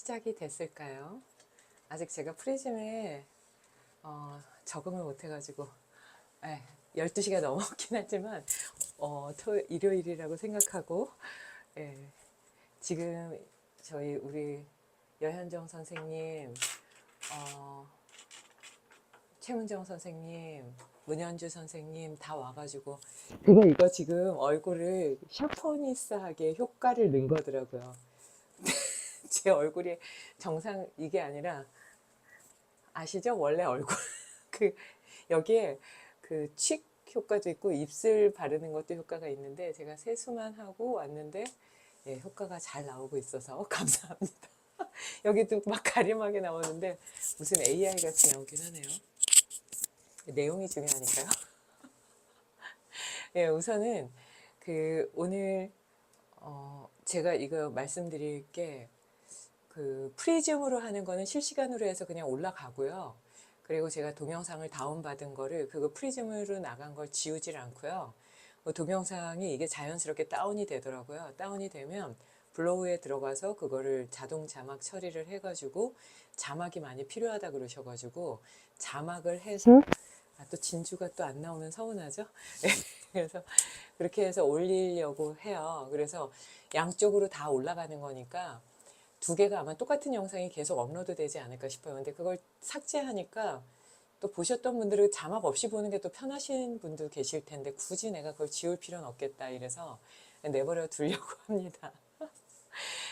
시작이 됐을까요? 아직 제가 프리즘에 적응을 못해가지고 12시가 넘었긴 하지만 일요일이라고 생각하고 지금 우리 여현정 선생님, 최문정 선생님, 문현주 선생님 다 와가지고 제가 이거 지금 얼굴을 샤프니스하게 효과를 넣은 거더라고요. 제 얼굴이 정상 이게 아니라 아시죠? 원래 얼굴 그 여기에 그 칙 효과도 있고 입술 바르는 것도 효과가 있는데 제가 세수만 하고 왔는데 효과가 잘 나오고 있어서 감사합니다. 여기도 막 가림하게 나오는데 무슨 AI 같이 나오긴 하네요. 내용이 중요하니까요. 우선은 오늘 제가 이거 말씀드릴 게 프리즘으로 하는 거는 실시간으로 해서 그냥 올라가고요. 그리고 제가 동영상을 다운받은 거를 그거 프리즘으로 나간 걸 지우질 않고요. 동영상이 이게 자연스럽게 다운이 되더라고요. 다운이 되면 블로우에 들어가서 그거를 자동 자막 처리를 해가지고 자막이 많이 필요하다 그러셔가지고 자막을 해서 또 진주가 또 안 나오면 서운하죠. 그래서 그렇게 해서 올리려고 해요. 그래서 양쪽으로 다 올라가는 거니까 두 개가 아마 똑같은 영상이 계속 업로드 되지 않을까 싶어요. 근데 그걸 삭제하니까 또 보셨던 분들은 자막 없이 보는 게 또 편하신 분도 계실 텐데 굳이 내가 그걸 지울 필요는 없겠다 이래서 내버려 두려고 합니다.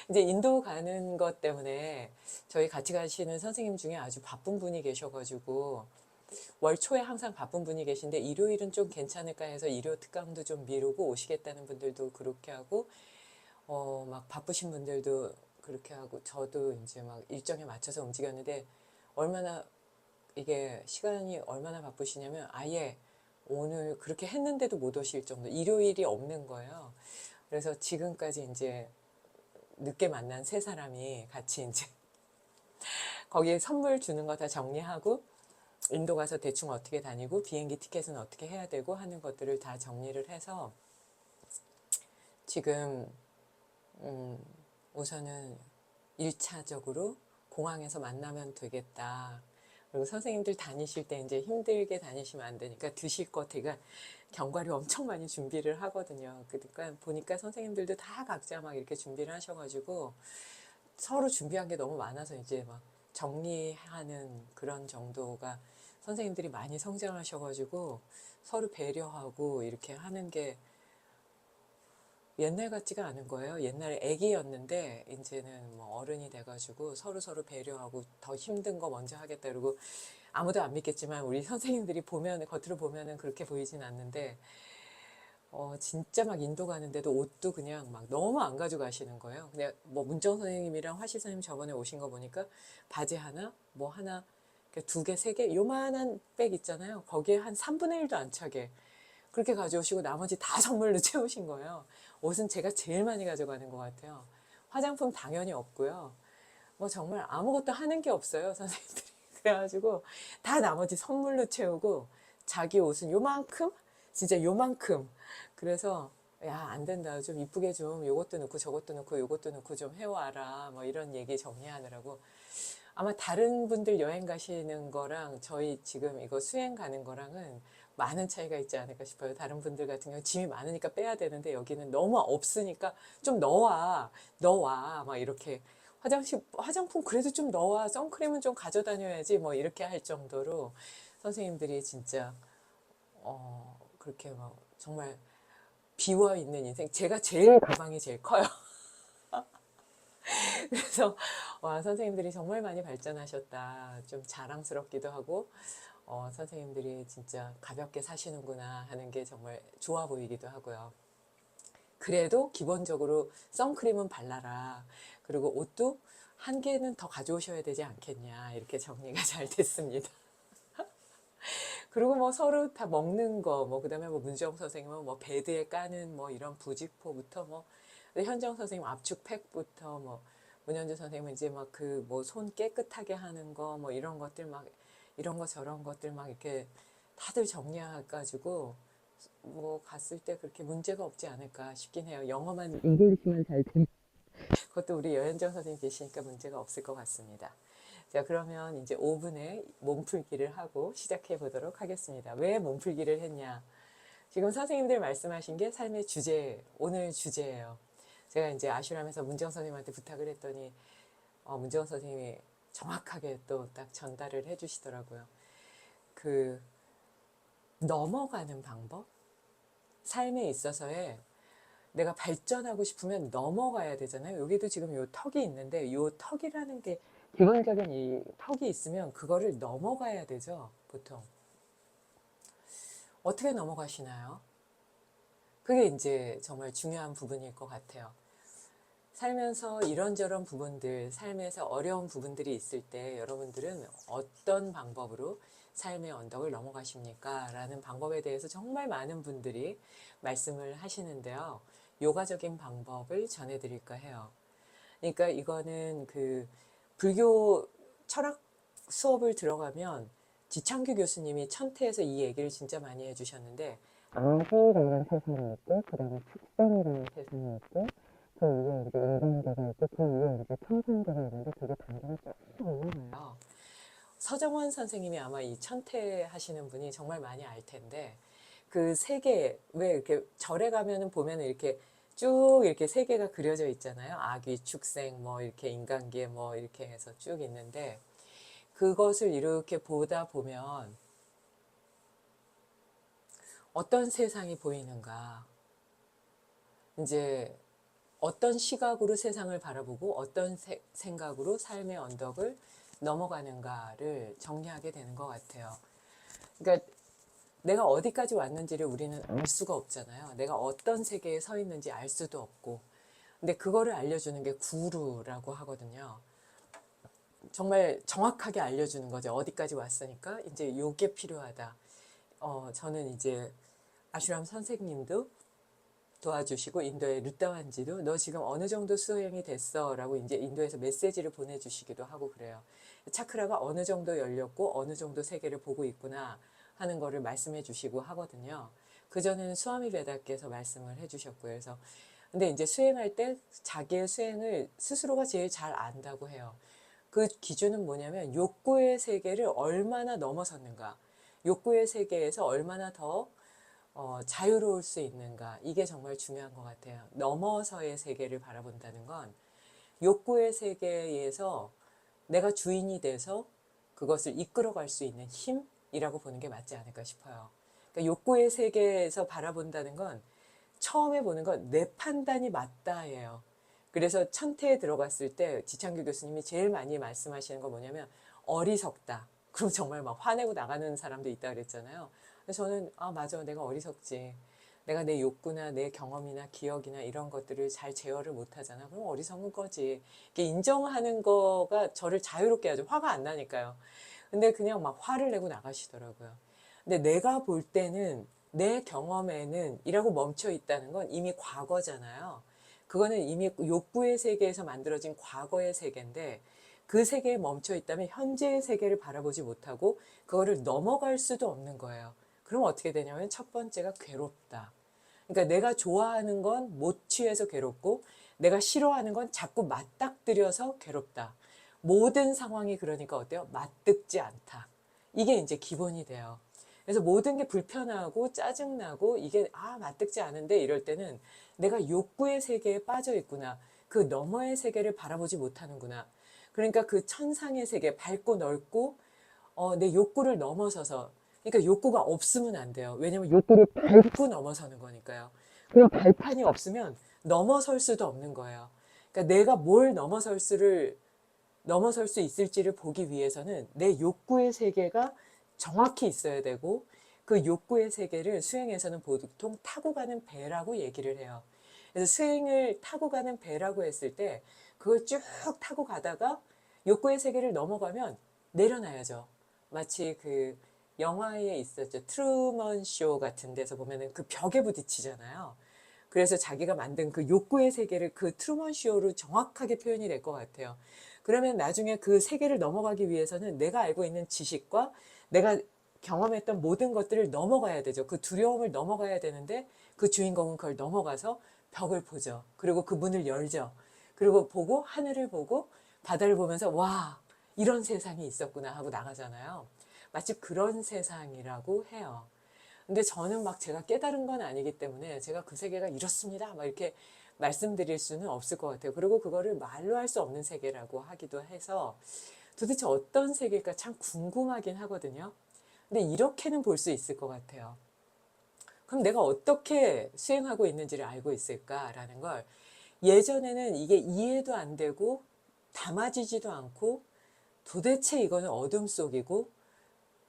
이제 인도 가는 것 때문에 저희 같이 가시는 선생님 중에 아주 바쁜 분이 계셔가지고 월 초에 항상 바쁜 분이 계신데 일요일은 좀 괜찮을까 해서 일요 특강도 좀 미루고 오시겠다는 분들도 그렇게 하고 막 바쁘신 분들도 그렇게 하고 저도 이제 막 일정에 맞춰서 움직였는데 얼마나 이게 시간이 얼마나 바쁘시냐면 아예 오늘 그렇게 했는데도 못 오실 정도 일요일이 없는 거예요. 그래서 지금까지 이제 늦게 만난 세 사람이 같이 이제 거기에 선물 주는 거 다 정리하고 인도 가서 대충 어떻게 다니고 비행기 티켓은 어떻게 해야 되고 하는 것들을 다 정리를 해서 지금 우선은 1차적으로 공항에서 만나면 되겠다. 그리고 선생님들 다니실 때 이제 힘들게 다니시면 안 되니까 드실 거 제가 견과류 엄청 많이 준비를 하거든요. 그러니까 보니까 선생님들도 다 각자 막 이렇게 준비를 하셔가지고 서로 준비한 게 너무 많아서 이제 막 정리하는 그런 정도가 선생님들이 많이 성장하셔가지고 서로 배려하고 이렇게 하는 게 옛날 같지가 않은 거예요. 옛날에 아기였는데 이제는 뭐 어른이 돼가지고 서로 배려하고 더 힘든 거 먼저 하겠다. 그리고 아무도 안 믿겠지만 우리 선생님들이 보면 겉으로 보면은 그렇게 보이진 않는데 진짜 막 인도 가는데도 옷도 그냥 막 너무 안 가져가시는 거예요. 그냥 뭐 문정 선생님이랑 화실 선생님 저번에 오신 거 보니까 바지 하나, 뭐 하나, 두 개, 세 개, 요만한 백 있잖아요. 거기에 한 3분의 1도 안 차게 그렇게 가져오시고 나머지 다 선물로 채우신 거예요. 옷은 제가 제일 많이 가져가는 것 같아요. 화장품 당연히 없고요. 뭐 정말 아무것도 하는 게 없어요, 선생님들이. 그래가지고 다 나머지 선물로 채우고 자기 옷은 요만큼? 진짜 요만큼. 그래서 야, 안 된다. 좀 이쁘게 좀 요것도 넣고 저것도 넣고 요것도 넣고 좀 해와라. 뭐 이런 얘기 정리하느라고. 아마 다른 분들 여행 가시는 거랑 저희 지금 이거 수행 가는 거랑은 많은 차이가 있지 않을까 싶어요. 다른 분들 같은 경우 짐이 많으니까 빼야 되는데 여기는 너무 없으니까 좀 넣어와 막 이렇게 화장품 그래도 좀 넣어와 선크림은 좀 가져 다녀야지 뭐 이렇게 할 정도로 선생님들이 진짜 그렇게 막 정말 비워 있는 인생. 제가 제일 가방이 제일 커요. 그래서 와 선생님들이 정말 많이 발전하셨다. 좀 자랑스럽기도 하고 선생님들이 진짜 가볍게 사시는구나 하는 게 정말 좋아 보이기도 하고요. 그래도 기본적으로 선크림은 발라라. 그리고 옷도 한 개는 더 가져오셔야 되지 않겠냐. 이렇게 정리가 잘 됐습니다. 그리고 뭐 서로 다 먹는 거, 뭐 그다음에 뭐 문정 선생님은 뭐 베드에 까는 뭐 이런 부직포부터 뭐 현정 선생님 압축팩부터 뭐 문현주 선생님은 이제 막 그 뭐 손 깨끗하게 하는 거 뭐 이런 것들 막 이런 거 저런 것들 막 이렇게 다들 정리해가지고 뭐 갔을 때 그렇게 문제가 없지 않을까 싶긴 해요. 영어만 잉글리시만 잘 되면 그것도 우리 여현정 선생님 계시니까 문제가 없을 것 같습니다. 자, 그러면 이제 5분의 몸풀기를 하고 시작해 보도록 하겠습니다. 왜 몸풀기를 했냐? 지금 선생님들 말씀하신 게 삶의 주제, 오늘 주제예요. 제가 이제 아슈람에서 문정 선생님한테 부탁을 했더니 문정 선생님이 정확하게 또 딱 전달을 해 주시더라고요. 그 넘어가는 방법? 삶에 있어서의 내가 발전하고 싶으면 넘어가야 되잖아요. 여기도 지금 요 턱이 있는데 요 턱이라는 게 기본적인 이 턱이 있으면 그거를 넘어가야 되죠. 보통. 어떻게 넘어가시나요? 그게 이제 정말 중요한 부분일 것 같아요. 살면서 이런저런 부분들, 삶에서 어려운 부분들이 있을 때 여러분들은 어떤 방법으로 삶의 언덕을 넘어가십니까? 라는 방법에 대해서 정말 많은 분들이 말씀을 하시는데요. 요가적인 방법을 전해드릴까 해요. 그러니까 이거는 그 불교 철학 수업을 들어가면 지창규 교수님이 천태에서 이 얘기를 진짜 많이 해주셨는데 악이라는 세상이 있고 그 다음에 축생이라는 세상이 있고 그 위에 이제 인간계가 있고 그 위에 이제 천상계가 있는데 그게 반경이 쭉 있는 거예요. 서정원 선생님이 아마 이 천태 하시는 분이 정말 많이 알 텐데 그 세계 왜 이렇게 절에 가면은 보면은 이렇게 쭉 이렇게 세계가 그려져 있잖아요. 아귀, 축생, 뭐 이렇게 인간계 뭐 이렇게 해서 쭉 있는데 그것을 이렇게 보다 보면 어떤 세상이 보이는가? 이제 어떤 시각으로 세상을 바라보고 어떤 생각으로 삶의 언덕을 넘어가는가를 정리하게 되는 것 같아요. 그러니까 내가 어디까지 왔는지를 우리는 알 수가 없잖아요. 내가 어떤 세계에 서 있는지 알 수도 없고. 근데 그거를 알려주는 게 구루라고 하거든요. 정말 정확하게 알려주는 거죠. 어디까지 왔으니까 이제 요게 필요하다. 저는 이제 아슈람 선생님도 도와주시고 인도의 루타완지도 너 지금 어느 정도 수행이 됐어 라고 이제 인도에서 메시지를 보내주시기도 하고 그래요. 차크라가 어느 정도 열렸고 어느 정도 세계를 보고 있구나 하는 거를 말씀해 주시고 하거든요. 그전에는 수아미 베다께서 말씀을 해 주셨고요. 그래서 근데 이제 수행할 때 자기의 수행을 스스로가 제일 잘 안다고 해요. 그 기준은 뭐냐면 욕구의 세계를 얼마나 넘어섰는가, 욕구의 세계에서 얼마나 더 자유로울 수 있는가, 이게 정말 중요한 것 같아요. 넘어서의 세계를 바라본다는 건 욕구의 세계에서 내가 주인이 돼서 그것을 이끌어갈 수 있는 힘이라고 보는 게 맞지 않을까 싶어요. 그러니까 욕구의 세계에서 바라본다는 건 처음에 보는 건 내 판단이 맞다예요. 그래서 천태에 들어갔을 때 지창규 교수님이 제일 많이 말씀하시는 건 뭐냐면 어리석다. 그럼 정말 막 화내고 나가는 사람도 있다 그랬잖아요. 그래서 저는 맞아, 내가 어리석지. 내가 내 욕구나 내 경험이나 기억이나 이런 것들을 잘 제어를 못하잖아. 그럼 어리석은 거지. 이게 인정하는 거가 저를 자유롭게 하죠. 화가 안 나니까요. 근데 그냥 막 화를 내고 나가시더라고요. 근데 내가 볼 때는 내 경험에는 이라고 멈춰 있다는 건 이미 과거잖아요. 그거는 이미 욕구의 세계에서 만들어진 과거의 세계인데 그 세계에 멈춰 있다면 현재의 세계를 바라보지 못하고 그거를 넘어갈 수도 없는 거예요. 그럼 어떻게 되냐면 첫 번째가 괴롭다. 그러니까 내가 좋아하는 건 못 취해서 괴롭고 내가 싫어하는 건 자꾸 맞닥뜨려서 괴롭다. 모든 상황이 그러니까 어때요? 맞듣지 않다. 이게 이제 기본이 돼요. 그래서 모든 게 불편하고 짜증나고 이게 맞듣지 않은데 이럴 때는 내가 욕구의 세계에 빠져 있구나. 그 너머의 세계를 바라보지 못하는구나. 그러니까 그 천상의 세계, 밝고 넓고 내 욕구를 넘어서서, 그러니까 욕구가 없으면 안 돼요. 왜냐면 욕구를 밟고 넘어서는 거니까요. 그냥 발판이 없으면 넘어설 수도 없는 거예요. 그러니까 내가 뭘 넘어설 수 있을지를 보기 위해서는 내 욕구의 세계가 정확히 있어야 되고 그 욕구의 세계를 수행에서는 보통 타고 가는 배라고 얘기를 해요. 그래서 수행을 타고 가는 배라고 했을 때 그걸 쭉 타고 가다가 욕구의 세계를 넘어가면 내려놔야죠. 마치 그 영화에 있었죠. 트루먼 쇼 같은 데서 보면은 그 벽에 부딪히잖아요. 그래서 자기가 만든 그 욕구의 세계를 그 트루먼 쇼로 정확하게 표현이 될 것 같아요. 그러면 나중에 그 세계를 넘어가기 위해서는 내가 알고 있는 지식과 내가 경험했던 모든 것들을 넘어가야 되죠. 그 두려움을 넘어가야 되는데 그 주인공은 그걸 넘어가서 벽을 보죠. 그리고 그 문을 열죠. 그리고 보고 하늘을 보고 바다를 보면서 와, 이런 세상이 있었구나 하고 나가잖아요. 마치 그런 세상이라고 해요. 근데 저는 막 제가 깨달은 건 아니기 때문에 제가 그 세계가 이렇습니다 막 이렇게 말씀드릴 수는 없을 것 같아요. 그리고 그거를 말로 할 수 없는 세계라고 하기도 해서 도대체 어떤 세계일까 참 궁금하긴 하거든요. 근데 이렇게는 볼 수 있을 것 같아요. 그럼 내가 어떻게 수행하고 있는지를 알고 있을까라는 걸, 예전에는 이게 이해도 안 되고 담아지지도 않고 도대체 이거는 어둠 속이고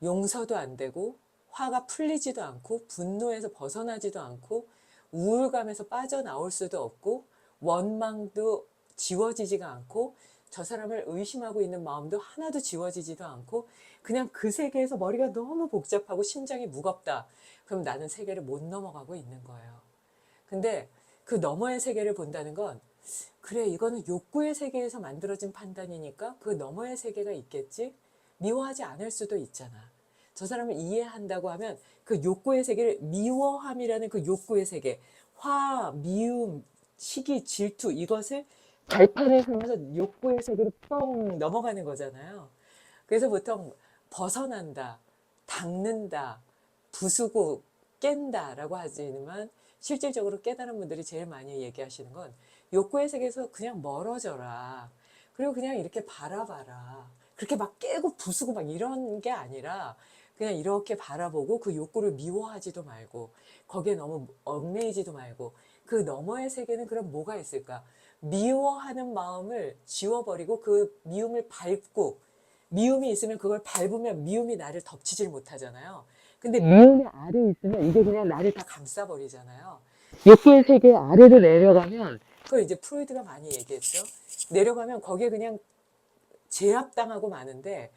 용서도 안 되고 화가 풀리지도 않고 분노에서 벗어나지도 않고 우울감에서 빠져나올 수도 없고 원망도 지워지지가 않고 저 사람을 의심하고 있는 마음도 하나도 지워지지도 않고 그냥 그 세계에서 머리가 너무 복잡하고 심장이 무겁다. 그럼 나는 세계를 못 넘어가고 있는 거예요. 근데 그 너머의 세계를 본다는 건, 그래, 이거는 욕구의 세계에서 만들어진 판단이니까 그 너머의 세계가 있겠지? 미워하지 않을 수도 있잖아. 저 사람을 이해한다고 하면 그 욕구의 세계를, 미워함이라는 그 욕구의 세계, 화, 미움, 시기, 질투, 이것을 발판에 삼아서 욕구의 세계로 뻥 넘어가는 거잖아요. 그래서 보통 벗어난다, 닦는다, 부수고 깬다라고 하지만 실질적으로 깨달은 분들이 제일 많이 얘기하시는 건 욕구의 세계에서 그냥 멀어져라. 그리고 그냥 이렇게 바라봐라. 그렇게 막 깨고 부수고 막 이런 게 아니라 그냥 이렇게 바라보고 그 욕구를 미워하지도 말고 거기에 너무 얽매이지도 말고 그 너머의 세계는 그럼 뭐가 있을까? 미워하는 마음을 지워버리고 그 미움을 밟고, 미움이 있으면 그걸 밟으면 미움이 나를 덮치질 못하잖아요. 근데 미움이 아래 있으면 이게 그냥 나를 다 감싸버리잖아요. 욕구의 세계 아래로 내려가면, 그걸 이제 프로이드가 많이 얘기했죠. 내려가면 거기에 그냥 제압당하고 마는데,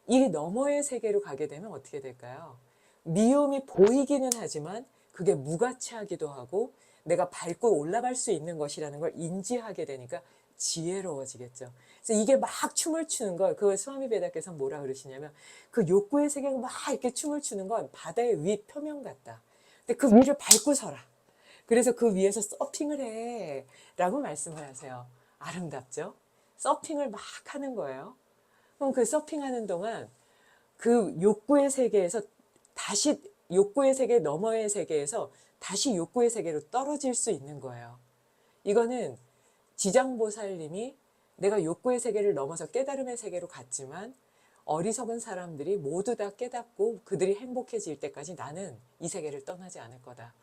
이 너머의 세계로 가게 되면 어떻게 될까요? 미움이 보이기는 하지만 그게 무가치하기도 하고 내가 밟고 올라갈 수 있는 것이라는 걸 인지하게 되니까 지혜로워지겠죠. 그래서 이게 막 춤을 추는 걸, 그걸 스와미 베다께서 뭐라 그러시냐면, 그 욕구의 세계가 막 이렇게 춤을 추는 건 바다의 위 표면 같다. 근데 그 위를 밟고 서라. 그래서 그 위에서 서핑을 해 라고 말씀을 하세요. 아름답죠? 서핑을 막 하는 거예요. 그럼 그 서핑하는 동안 그 욕구의 세계에서 다시, 욕구의 세계 너머의 세계에서 다시 욕구의 세계로 떨어질 수 있는 거예요. 이거는 지장보살님이 내가 욕구의 세계를 넘어서 깨달음의 세계로 갔지만 어리석은 사람들이 모두 다 깨닫고 그들이 행복해질 때까지 나는 이 세계를 떠나지 않을 거다.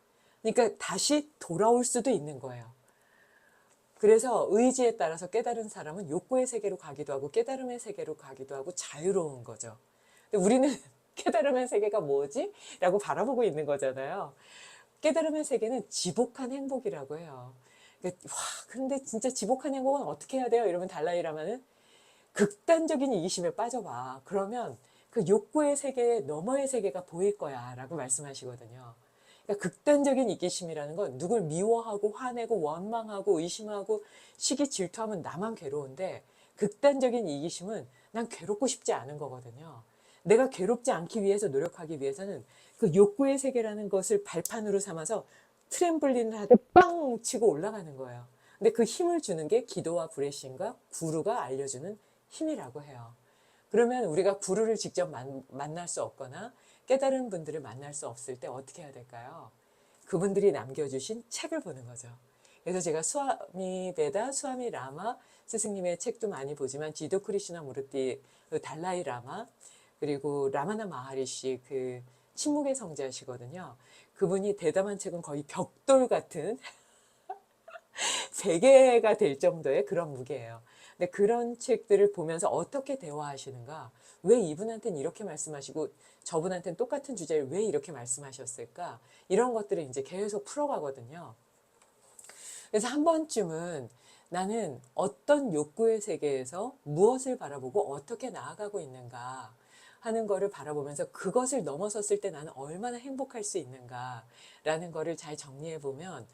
그러니까 다시 돌아올 수도 있는 거예요. 그래서 의지에 따라서 깨달은 사람은 욕구의 세계로 가기도 하고 깨달음의 세계로 가기도 하고 자유로운 거죠. 근데 우리는 깨달음의 세계가 뭐지? 라고 바라보고 있는 거잖아요. 깨달음의 세계는 지복한 행복이라고 해요. 그러니까, 와, 근데 진짜 지복한 행복은 어떻게 해야 돼요? 이러면 달라이라마는 극단적인 이기심에 빠져봐. 그러면 그 욕구의 세계 너머의 세계가 보일 거야 라고 말씀하시거든요. 그러니까 극단적인 이기심이라는 건 누굴 미워하고 화내고 원망하고 의심하고 시기 질투하면 나만 괴로운데, 극단적인 이기심은 난 괴롭고 싶지 않은 거거든요. 내가 괴롭지 않기 위해서 노력하기 위해서는 그 욕구의 세계라는 것을 발판으로 삼아서 트램블린을 하듯 빵 치고 올라가는 거예요. 근데 그 힘을 주는 게 기도와 브레싱과 구루가 알려주는 힘이라고 해요. 그러면 우리가 구루를 직접 만날 수 없거나 깨달은 분들을 만날 수 없을 때 어떻게 해야 될까요? 그분들이 남겨주신 책을 보는 거죠. 그래서 제가 스와미 베다, 스와미 라마 스승님의 책도 많이 보지만 지도 크리슈나 무르티, 그 달라이 라마, 그리고 라마나 마하리시, 그 침묵의 성자시거든요. 그분이 대담한 책은 거의 벽돌 같은 베개가 될 정도의 그런 무게예요. 근데 그런 책들을 보면서 어떻게 대화하시는가? 왜 이분한테는 이렇게 말씀하시고 저분한테는 똑같은 주제를 왜 이렇게 말씀하셨을까? 이런 것들을 이제 계속 풀어가거든요. 그래서 한 번쯤은 나는 어떤 욕구의 세계에서 무엇을 바라보고 어떻게 나아가고 있는가 하는 거를 바라보면서 그것을 넘어섰을 때 나는 얼마나 행복할 수 있는가라는 거를 잘 정리해 보면,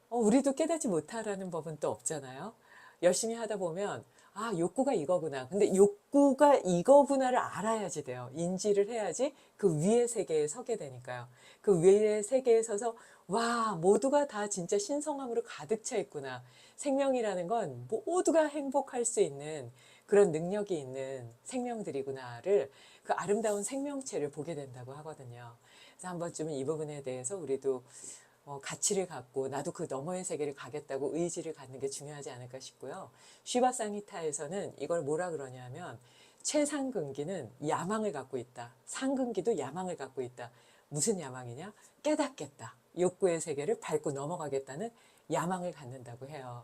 우리도 깨닫지 못하라는 법은 또 없잖아요. 열심히 하다 보면 아, 욕구가 이거구나. 근데 욕구가 이거구나를 알아야지 돼요. 인지를 해야지 그 위의 세계에 서게 되니까요. 그 위의 세계에 서서 와, 모두가 다 진짜 신성함으로 가득 차 있구나. 생명이라는 건 모두가 행복할 수 있는 그런 능력이 있는 생명들이구나를 그 아름다운 생명체를 보게 된다고 하거든요. 그래서 한 번쯤은 이 부분에 대해서 우리도 가치를 갖고 나도 그 너머의 세계를 가겠다고 의지를 갖는 게 중요하지 않을까 싶고요. 쉬바상히타에서는 이걸 뭐라 그러냐면 최상근기는 야망을 갖고 있다. 상근기도 야망을 갖고 있다. 무슨 야망이냐? 깨닫겠다. 욕구의 세계를 밟고 넘어가겠다는 야망을 갖는다고 해요.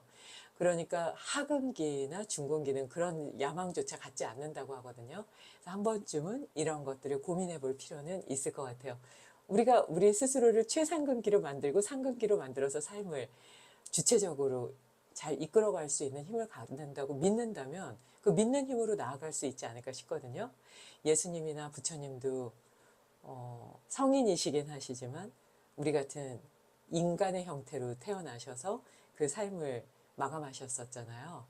그러니까 하근기나 중근기는 그런 야망조차 갖지 않는다고 하거든요. 그래서 한 번쯤은 이런 것들을 고민해 볼 필요는 있을 것 같아요. 우리가 우리 스스로를 최상근기로 만들고 상근기로 만들어서 삶을 주체적으로 잘 이끌어갈 수 있는 힘을 갖는다고 믿는다면 그 믿는 힘으로 나아갈 수 있지 않을까 싶거든요. 예수님이나 부처님도 성인이시긴 하시지만 우리 같은 인간의 형태로 태어나셔서 그 삶을 마감하셨었잖아요.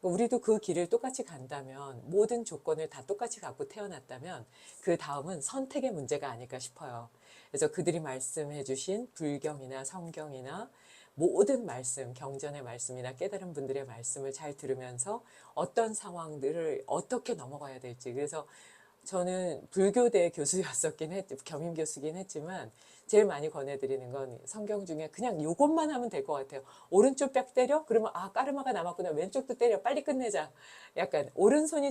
우리도 그 길을 똑같이 간다면 모든 조건을 다 똑같이 갖고 태어났다면 그 다음은 선택의 문제가 아닐까 싶어요. 그래서 그들이 말씀해 주신 불경이나 성경이나 모든 말씀, 경전의 말씀이나 깨달은 분들의 말씀을 잘 들으면서 어떤 상황들을 어떻게 넘어가야 될지. 그래서 저는 불교대 교수였었긴 겸임 교수긴 했지만 제일 많이 권해드리는 건 성경 중에 그냥 요것만 하면 될 것 같아요. 오른쪽 뺨 때려? 그러면 아, 까르마가 남았구나. 왼쪽도 때려. 빨리 끝내자. 약간 오른손이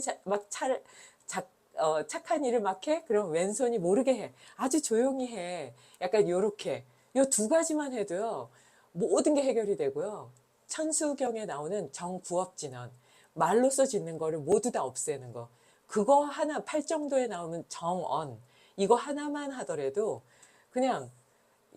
착한 일을 막 해? 그럼 왼손이 모르게 해. 아주 조용히 해. 약간 요렇게. 요 두 가지만 해도요. 모든 게 해결이 되고요. 천수경에 나오는 정구업진언. 말로써 짓는 거를 모두 다 없애는 거. 그거 하나, 팔정도에 나오는 정언. 이거 하나만 하더라도 그냥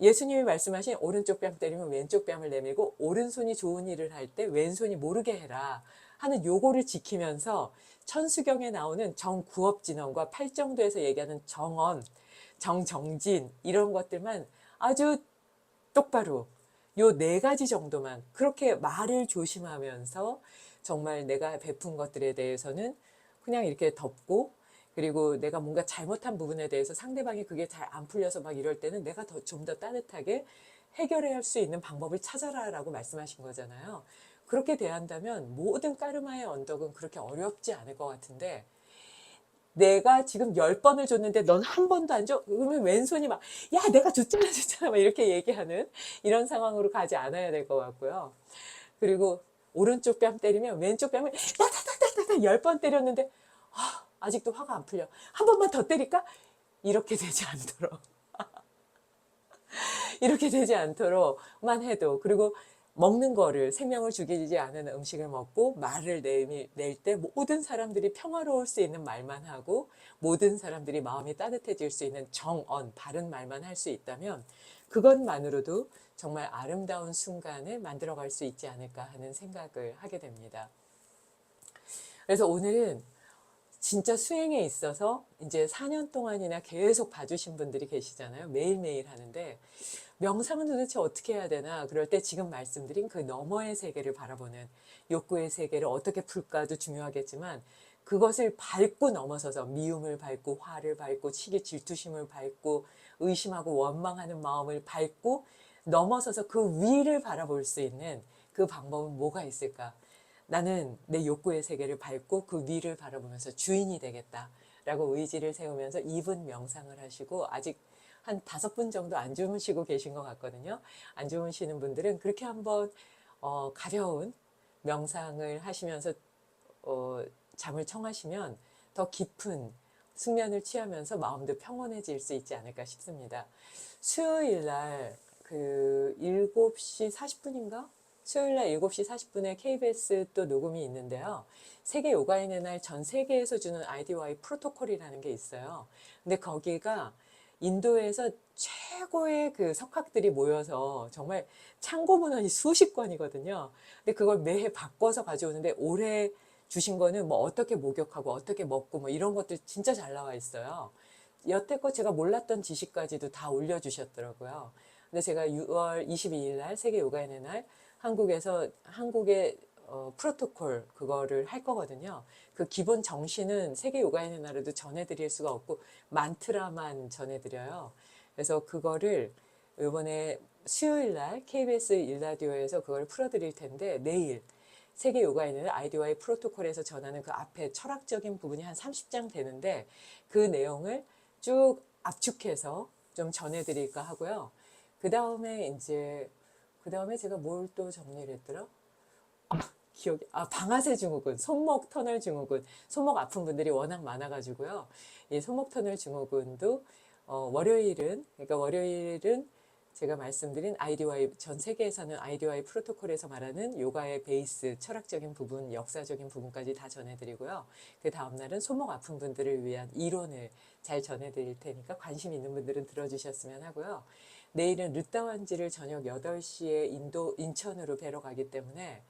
예수님이 말씀하신 오른쪽 뺨 때리면 왼쪽 뺨을 내밀고 오른손이 좋은 일을 할 때 왼손이 모르게 해라 하는 요거를 지키면서 천수경에 나오는 정구업진언과 팔정도에서 얘기하는 정언, 정정진 이런 것들만 아주 똑바로 요 네 가지 정도만 그렇게 말을 조심하면서 정말 내가 베푼 것들에 대해서는 그냥 이렇게 덮고 그리고 내가 뭔가 잘못한 부분에 대해서 상대방이 그게 잘 안 풀려서 막 이럴 때는 내가 좀 더 따뜻하게 해결해야 할 수 있는 방법을 찾아라라고 말씀하신 거잖아요. 그렇게 대한다면 모든 까르마의 언덕은 그렇게 어렵지 않을 것 같은데 내가 지금 10번을 줬는데 넌 한 번도 안 줘? 그러면 왼손이 막, 야, 내가 줬잖아. 막 이렇게 얘기하는 이런 상황으로 가지 않아야 될 것 같고요. 그리고 오른쪽 뺨 때리면 왼쪽 뺨을 따다다다다다 10번 때렸는데, 아직도 화가 안 풀려. 한 번만 더 때릴까? 이렇게 되지 않도록. 이렇게 되지 않도록만 해도. 그리고 먹는 거를 생명을 죽이지 않은 음식을 먹고 말을 낼 때 모든 사람들이 평화로울 수 있는 말만 하고 모든 사람들이 마음이 따뜻해질 수 있는 정언, 바른 말만 할 수 있다면 그것만으로도 정말 아름다운 순간을 만들어갈 수 있지 않을까 하는 생각을 하게 됩니다. 그래서 오늘은 진짜 수행에 있어서 이제 4년 동안이나 계속 봐주신 분들이 계시잖아요. 매일매일 하는데 명상은 도대체 어떻게 해야 되나 그럴 때 지금 말씀드린 그 너머의 세계를 바라보는 욕구의 세계를 어떻게 풀까도 중요하겠지만 그것을 밟고 넘어서서 미움을 밟고 화를 밟고 시기 질투심을 밟고 의심하고 원망하는 마음을 밟고 넘어서서 그 위를 바라볼 수 있는 그 방법은 뭐가 있을까? 나는 내 욕구의 세계를 밟고 그 위를 바라보면서 주인이 되겠다라고 의지를 세우면서 2분 명상을 하시고 아직 한 5분 정도 안 주무시고 계신 것 같거든요. 안 주무시는 분들은 그렇게 한번 가벼운 명상을 하시면서 잠을 청하시면 더 깊은 숙면을 취하면서 마음도 평온해질 수 있지 않을까 싶습니다. 수요일 날 그 7시 40분인가? 수요일 날 7시 40분에 KBS 또 녹음이 있는데요. 세계 요가인의 날 전 세계에서 주는 IDY 프로토콜이라는 게 있어요. 근데 거기가 인도에서 최고의 그 석학들이 모여서 정말 참고 문헌이 수십 권이거든요. 근데 그걸 매해 바꿔서 가져오는데 올해 주신 거는 뭐 어떻게 목욕하고 어떻게 먹고 뭐 이런 것들 진짜 잘 나와 있어요. 여태껏 제가 몰랐던 지식까지도 다 올려주셨더라고요. 근데 제가 6월 22일 날 세계 요가인의 날 한국에 프로토콜 그거를 할 거거든요. 그 기본 정신은 세계 요가인의 날에도 전해드릴 수가 없고 만트라만 전해드려요. 그래서 그거를 이번에 수요일 날 KBS 일라디오에서 그걸 풀어드릴 텐데 내일 세계 요가인은 IDY 프로토콜에서 전하는 그 앞에 철학적인 부분이 한 30장 되는데 그 내용을 쭉 압축해서 좀 전해드릴까 하고요. 그 다음에 제가 뭘 또 정리를 했더라? 방아쇠 증후군, 손목 터널 증후군, 손목 아픈 분들이 워낙 많아가지고요. 이 손목 터널 증후군도 월요일은 제가 말씀드린 IDY 전 세계에서는 IDY 프로토콜에서 말하는 요가의 베이스, 철학적인 부분, 역사적인 부분까지 다 전해드리고요. 그 다음 날은 손목 아픈 분들을 위한 이론을 잘 전해드릴 테니까 관심 있는 분들은 들어주셨으면 하고요. 내일은 르따완지를 저녁 8시에 인천으로 뵈러 가기 때문에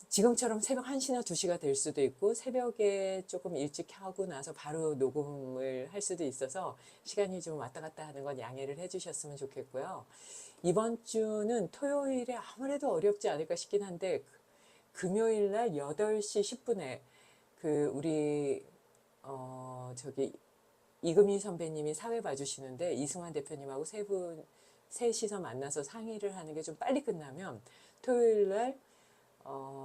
지금처럼 새벽 1시나 2시가 될 수도 있고 새벽에 조금 일찍 하고 나서 바로 녹음을 할 수도 있어서 시간이 좀 왔다 갔다 하는 건 양해를 해주셨으면 좋겠고요. 이번 주는 토요일에 아무래도 어렵지 않을까 싶긴 한데 금요일 날 8시 10분에 우리 이금희 선배님이 사회 봐주시는데 이승환 대표님하고 셋이서 만나서 상의를 하는 게 좀 빨리 끝나면 토요일 날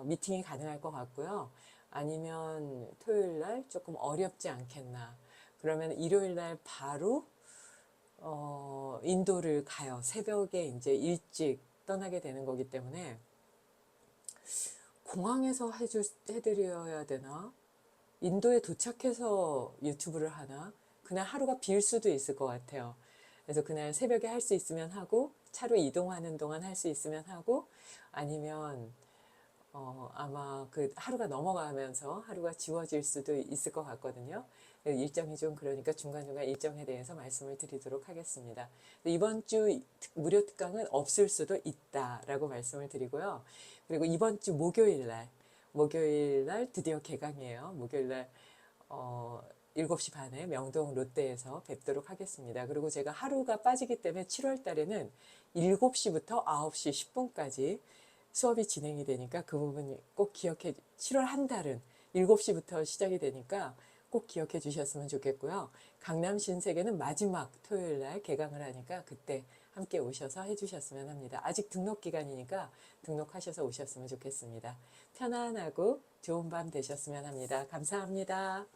미팅이 가능할 것 같고요. 아니면 토요일 날 조금 어렵지 않겠나. 그러면 일요일 날 바로 인도를 가요. 새벽에 이제 일찍 떠나게 되는 거기 때문에 공항에서 해드려야 되나? 인도에 도착해서 유튜브를 하나? 그날 하루가 빌 수도 있을 것 같아요. 그래서 그날 새벽에 할 수 있으면 하고 차로 이동하는 동안 할 수 있으면 하고 아니면 아마 그 하루가 넘어가면서 하루가 지워질 수도 있을 것 같거든요. 일정이 좀 그러니까 중간중간 일정에 대해서 말씀을 드리도록 하겠습니다. 이번 주 무료 특강은 없을 수도 있다라고 말씀을 드리고요. 그리고 이번 주 목요일 날 드디어 개강이에요. 목요일 날 7시 반에 명동 롯데에서 뵙도록 하겠습니다. 그리고 제가 하루가 빠지기 때문에 7월 달에는 7시부터 9시 10분까지 수업이 진행이 되니까 그 부분 꼭 7월 한 달은 7시부터 시작이 되니까 꼭 기억해 주셨으면 좋겠고요. 강남 신세계는 마지막 토요일 날 개강을 하니까 그때 함께 오셔서 해주셨으면 합니다. 아직 등록 기간이니까 등록하셔서 오셨으면 좋겠습니다. 편안하고 좋은 밤 되셨으면 합니다. 감사합니다.